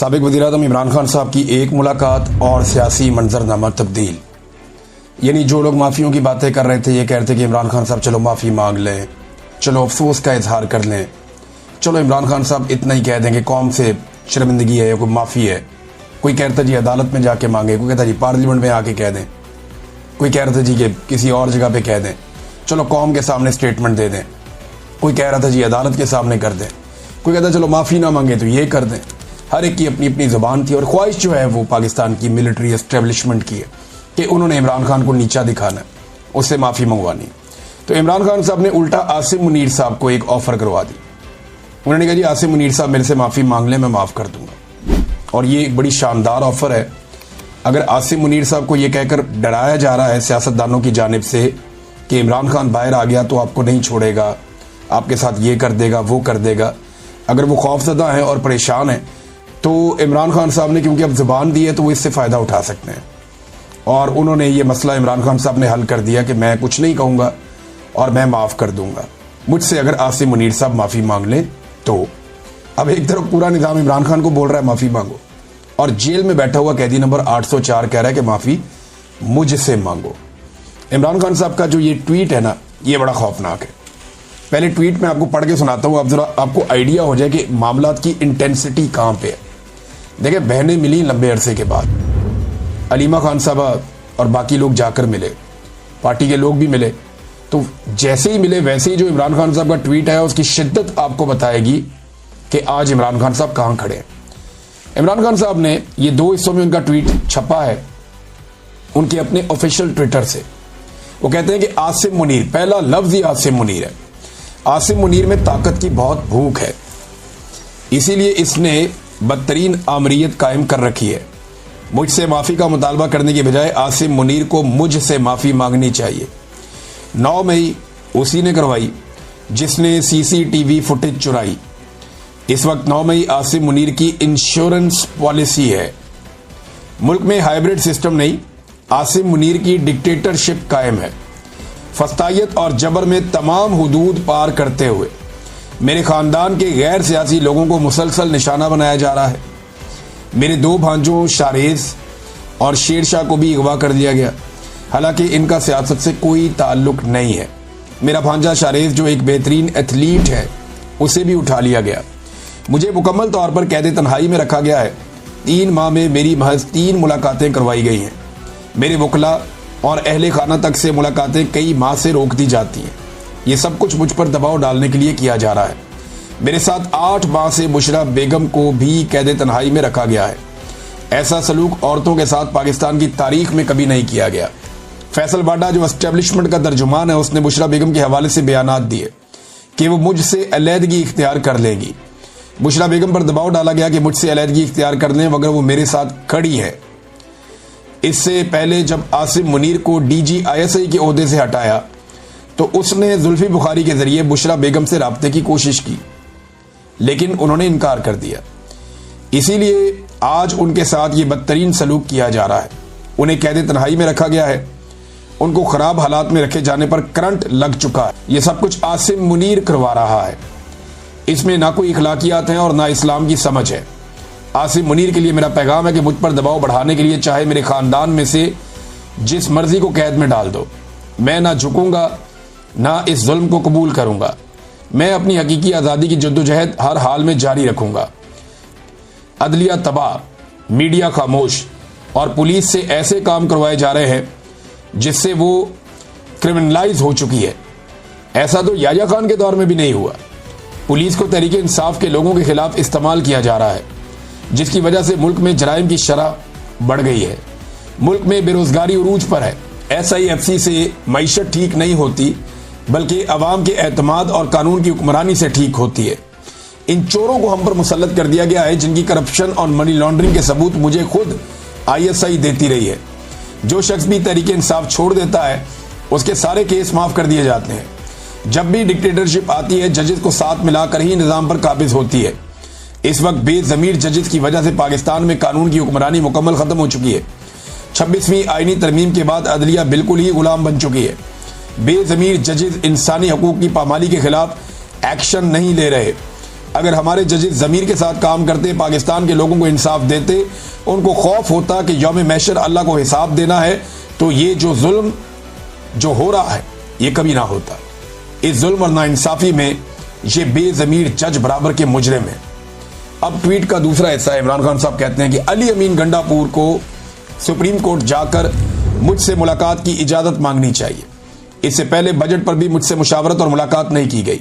साबिक वज़ीर-ए-आज़म इमरान खान साहब की एक मुलाकात और सियासी मंजरनामा तब्दील। यानी जो लोग माफ़ियों की बातें कर रहे थे, ये कह रहे थे कि इमरान खान साहब चलो माफ़ी मांग लें, चलो अफसोस का इजहार कर लें, चलो इमरान खान साहब इतना ही कह देंगे कौम से शर्मिंदगी है या कोई माफ़ी है। कोई कह रहा था जी अदालत में जाके मांगे, कोई कहता जी पार्लियामेंट में आके कह दें, कोई कह रहा था जी कि किसी और जगह पे कह दें, चलो कौम के सामने स्टेटमेंट दे दें, कोई कह रहा था जी अदालत के सामने कर दें, कोई कहता चलो माफ़ी ना मांगे तो ये कर दें। हर एक की अपनी अपनी ज़ुबान थी और ख्वाहिश जो है वो पाकिस्तान की मिलिट्री एस्टेब्लिशमेंट की है कि उन्होंने इमरान खान को नीचा दिखाना है, उससे माफ़ी मंगवानी। तो इमरान खान साहब ने उल्टा आसिम मुनीर साहब को एक ऑफ़र करवा दी। उन्होंने कहा जी आसिम मुनीर साहब मेरे से माफ़ी मांग लें, मैं माफ़ कर दूंगा। और ये एक बड़ी शानदार ऑफ़र है। अगर आसिम मुनीर साहब को ये कहकर डराया जा रहा है सियासतदानों की जानिब से कि इमरान खान बाहर आ गया तो आपको नहीं छोड़ेगा, आपके साथ ये कर देगा वो कर देगा, अगर वो खौफजदा हैं और परेशान हैं तो इमरान खान साहब ने क्योंकि अब ज़ुबान दी है तो वो इससे फ़ायदा उठा सकते हैं। और उन्होंने ये मसला इमरान खान साहब ने हल कर दिया कि मैं कुछ नहीं कहूँगा और मैं माफ़ कर दूँगा मुझसे अगर आसिम मुनीर साहब माफ़ी मांग लें तो। अब एक तरफ पूरा निज़ाम इमरान खान को बोल रहा है माफ़ी मांगो, और जेल में बैठा हुआ कैदी नंबर 804 कह रहा है कि माफ़ी मुझसे मांगो। इमरान खान साहब का जो ये ट्वीट है ना, ये बड़ा खौफनाक है। पहले ट्वीट में आपको पढ़ के सुनाता हूँ, आप जरा आपको आइडिया हो जाए कि मामलात की इंटेंसिटी कहाँ पे है। देखिए बहनें मिली लंबे अरसे के बाद, अलीमा खान साहबा और बाकी लोग जाकर मिले, पार्टी के लोग भी मिले, तो जैसे ही मिले वैसे ही जो इमरान खान साहब का ट्वीट है उसकी शिद्दत आपको बताएगी कि आज इमरान खान साहब कहाँ खड़े हैं। इमरान खान साहब ने ये दो हिस्सों में उनका ट्वीट छपा है उनके अपने ऑफिशियल ट्विटर से। वो कहते हैं कि आसिम मुनीर, पहला लफ्ज ही आसिम मुनीर है। आसिम मुनीर में ताकत की बहुत भूख है, इसीलिए इसने बदतरीन आमरीत कायम कर रखी है। मुझसे माफ़ी का मुतालबा करने के बजाय आसिम मुनीर को मुझसे माफ़ी मांगनी चाहिए। 9 मई उसी ने करवाई जिसने सीसीटीवी फुटेज चुराई। इस वक्त 9 मई आसिम मुनीर की इंश्योरेंस पॉलिसी है। मुल्क में हाइब्रिड सिस्टम नहीं, आसिम मुनीर की डिक्टेटरशिप कायम है। फस्तायत और जबर में तमाम हुदूद पार करते हुए मेरे ख़ानदान के गैर सियासी लोगों को मुसलसल निशाना बनाया जा रहा है। मेरे 2 भांजों शारेज और शेर शाह को भी अगवा कर दिया गया, हालांकि इनका सियासत से कोई ताल्लुक नहीं है। मेरा भांजा शारेज जो एक बेहतरीन एथलीट है, उसे भी उठा लिया गया। मुझे मुकम्मल तौर पर कैद तन्हाई में रखा गया है। 3 माह में मेरी महज 3 मुलाकातें करवाई गई हैं। मेरे वकला और अहले खाना तक से मुलाकातें कई माह से रोक दी जाती हैं। ये सब कुछ मुझ पर दबाव डालने के लिए किया जा रहा है। मेरे साथ 8 माह से बुशरा बेगम को भी कैद तन्हाई में रखा गया है। ऐसा सलूक औरतों के साथ पाकिस्तान की तारीख में कभी नहीं किया गया। फैसल बाडा जो एस्टेब्लिशमेंट का तर्जुमान है, उसने बुशरा बेगम के हवाले से बयानात दिए कि वो मुझसे अलहदगी इख्तियार कर लेंगी। बुशरा बेगम पर दबाव डाला गया कि मुझसे अलहदगी इख्तियार कर लें मगर वो मेरे साथ खड़ी है। इससे पहले जब आसिम मुनीर को DGISI के ओहदे से हटाया तो उसने जुल्फी बुखारी के जरिए बुशरा बेगम से राब्ते की कोशिश की, लेकिन उन्होंने इनकार कर दिया। इसीलिए आज उनके साथ ये बदतरीन सलूक किया जा रहा है। उन्हें कैद तन्हाई में रखा गया है। उनको खराब हालात में रखे जाने पर करंट लग चुका है। ये सब कुछ आसिम मुनीर करवा रहा है। इसमें ना कोई इखलाकियात हैं और ना इस्लाम की समझ है। आसिम मुनीर के लिए मेरा पैगाम है कि मुझ पर दबाव बढ़ाने के लिए चाहे मेरे ख़ानदान में से जिस मर्जी को कैद में डाल दो, मैं ना झुकूंगा ना इस जुल्म को कबूल करूंगा। मैं अपनी हकीकी आज़ादी की जद्दोजहद हर हाल में जारी रखूंगा। अदलिया तबाह, मीडिया खामोश और पुलिस से ऐसे काम करवाए जा रहे हैं जिससे वो क्रिमिनलाइज हो चुकी है। ऐसा तो याया खान के दौर में भी नहीं हुआ। पुलिस को तहरीक इंसाफ के लोगों के खिलाफ इस्तेमाल किया जा रहा है, जिसकी वजह से मुल्क में जराइम की शरह बढ़ गई है। मुल्क में बेरोजगारी उरूज पर है। SIFC से मईशत ठीक नहीं होती बल्कि अवाम के एतमाद और कानून की हुक्मरानी से ठीक होती है। इन चोरों को हम पर मुसल्लत कर दिया गया है जिनकी करप्शन और मनी लॉन्ड्रिंग के सबूत मुझे खुद ISI देती रही है। जो शख्स भी तहरीक इंसाफ छोड़ देता है उसके सारे केस माफ कर दिए जाते हैं। जब भी डिक्टेटरशिप आती है जजेस को साथ मिलाकर ही निज़ाम पर काबिज होती है। इस वक्त बेज़मीर जजेस की वजह से पाकिस्तान में कानून की हुक्मरानी मुकम्मल ख़त्म हो चुकी है। 26वीं आईनी तरमीम के बाद अदलिया बिल्कुल ही गुलाम बन चुकी है। बेज़मीर जजेस इंसानी हकूक़ की पामाली के खिलाफ एक्शन नहीं ले रहे। अगर हमारे जजेस ज़मीर के साथ काम करते, पाकिस्तान के लोगों को इंसाफ देते, उनको खौफ होता कि यौम महशर अल्लाह को हिसाब देना है, तो ये जो जुल्म जो हो रहा है ये कभी ना होता। इस जुल्म और नाइंसाफी में ये बेज़मीर जज बराबर के मुजरिम है। अब ट्वीट का दूसरा हिस्सा इमरान खान साहब कहते हैं कि अली अमीन गंडापुर को सुप्रीम कोर्ट जाकर मुझसे मुलाकात की इजाज़त मांगनी चाहिए। इससे पहले बजट पर भी मुझसे मुशावरत और मुलाकात नहीं की गई।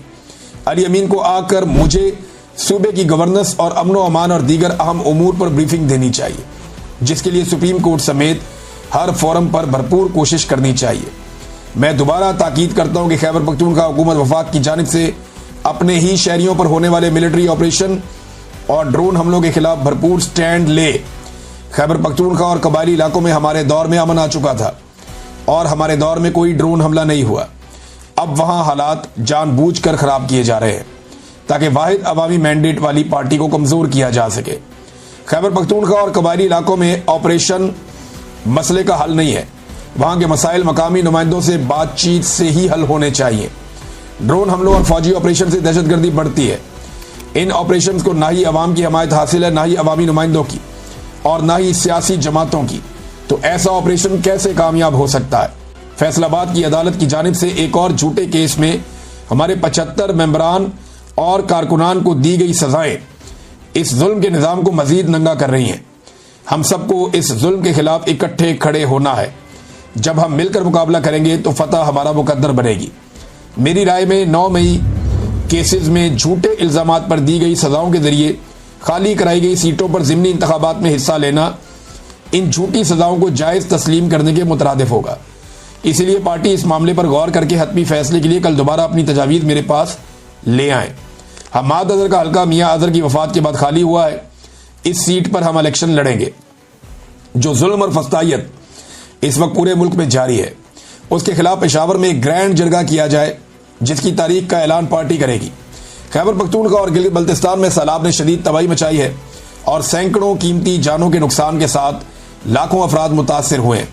अली अमीन को आकर मुझे सूबे की गवर्नेंस और अमन व अमान और दीगर अहम उमूर पर ब्रीफिंग देनी चाहिए, जिसके लिए सुप्रीम कोर्ट समेत हर फोरम पर भरपूर कोशिश करनी चाहिए। मैं दोबारा ताकीद करता हूं कि खैबर पख्तूनख्वा हुकूमत वफाक की जानिब से अपने ही शहरियों पर होने वाले मिलिट्री ऑपरेशन और ड्रोन हमलों के खिलाफ भरपूर स्टैंड ले। खैबर पख्तूनख्वा और कबायली इलाकों में हमारे दौर में अमन आ चुका था और हमारे दौर में कोई ड्रोन हमला नहीं हुआ। अब वहां हालात जानबूझकर खराब किए जा रहे हैं ताकि वाहिद अवामी मैंडेट वाली पार्टी को कमजोर किया जा सके। खैबर पख्तूनख्वा और कबायली इलाकों में ऑपरेशन मसले का हल नहीं है। वहां के मसाइल मकामी नुमाइंदों से बातचीत से ही हल होने चाहिए। ड्रोन हमलों और फौजी ऑपरेशन से दहशतगर्दी बढ़ती है। इन ऑपरेशन को ना ही अवाम की हमायत हासिल है, ना ही अवामी नुमाइंदों की और ना ही सियासी जमातों की। तो ऐसा ऑपरेशन कैसे कामयाब हो सकता है? फैसलाबाद की अदालत की जानिब से एक और झूठे केस में हमारे 75 मेंबरान और कारकुनान को दी गई सजाएं इस जुल्म के निज़ाम को मजीद नंगा कर रही हैं। हम सबको इस जुल्म के खिलाफ इकट्ठे खड़े होना है। जब हम मिलकर मुकाबला करेंगे तो फतह हमारा मुकद्दर बनेगी। मेरी राय में 9 मई केसेस में झूठे इल्जामात पर दी गई सजाओं के जरिए खाली कराई गई सीटों पर ज़िमनी इंतखाबात में हिस्सा लेना इन झूठी सजाओं को जायज़ तस्लीम करने के मुतरादिफ होगा। इसलिए पार्टी इस मामले पर गौर करके हतमी फैसले के लिए कल दोबारा अपनी तजावीज़ मेरे पास ले आए। हमाद अजहर का हल्का मियाँ अजहर की वफात के बाद खाली हुआ है। इस सीट पर हम इलेक्शन लड़ेंगे। जो जुल्म और फस्तायत इस वक्त पूरे मुल्क में जारी है, उसके खिलाफ पेशावर में एक ग्रैंड जरगा किया जाए, जिसकी तारीख का ऐलान पार्टी करेगी। खैबर पख्तूनख्वा और गिलगित बल्तिस्तान में सैलाब ने शदीद तबाही मचाई है और सैकड़ों कीमती जानों के नुकसान के साथ लाखों अफराद मुतासर हुए हैं।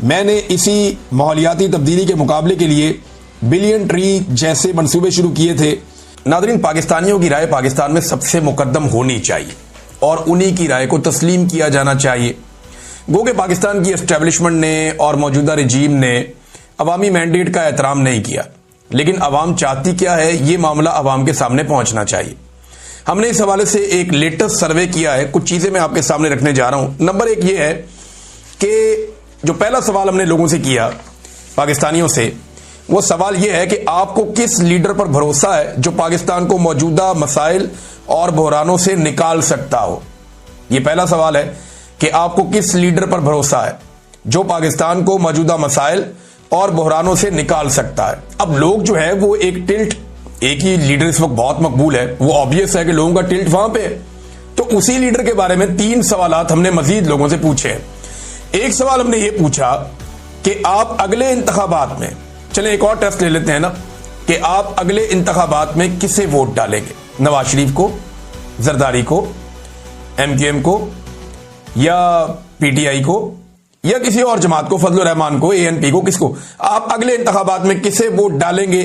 मैंने इसी माहौलियाती तब्दीली के मुकाबले के लिए बिलियन ट्री जैसे मंसूबे शुरू किए थे। नादरीन, पाकिस्तानियों की राय पाकिस्तान में सबसे मुकद्दम होनी चाहिए और उन्हीं की राय को तस्लीम किया जाना चाहिए। गो कि पाकिस्तान की एस्टेब्लिशमेंट ने और मौजूदा रजीम ने अवामी मैंडेट का एहतराम नहीं किया, लेकिन अवाम चाहती क्या है, ये मामला अवाम के सामने पहुंचना चाहिए। हमने इस हवाले से एक लेटेस्ट सर्वे किया है। कुछ चीजें मैं आपके सामने रखने जा रहा हूं। नंबर 1 ये है कि जो पहला सवाल हमने लोगों से किया, पाकिस्तानियों से, वो सवाल यह है कि आपको किस लीडर पर भरोसा है जो पाकिस्तान को मौजूदा मसाइल और बहरानों से निकाल सकता हो। यह पहला सवाल है कि आपको किस लीडर पर भरोसा है जो पाकिस्तान को मौजूदा मसाइल और बहरानों से निकाल सकता है। अब लोग जो है वो एक ही लीडर इस वक्त बहुत मकबूल है, वो ऑब्वियस है कि लोगों का टिल्ट वहां पे है। तो उसी लीडर के बारे में 3 सवालात हमने मजीद लोगों से पूछे। एक सवाल हमने ये पूछा कि आप अगले इंतखाबात में, चले एक और टेस्ट ले लेते हैं ना, कि आप अगले इंतखाबात में किसे वोट डालेंगे? नवाज शरीफ को, जरदारी को, MQM को, या PTI को, या किसी और जमात को, फजल रहमान को, ANP को, किसको आप अगले इंतखाबात में किसे वोट डालेंगे?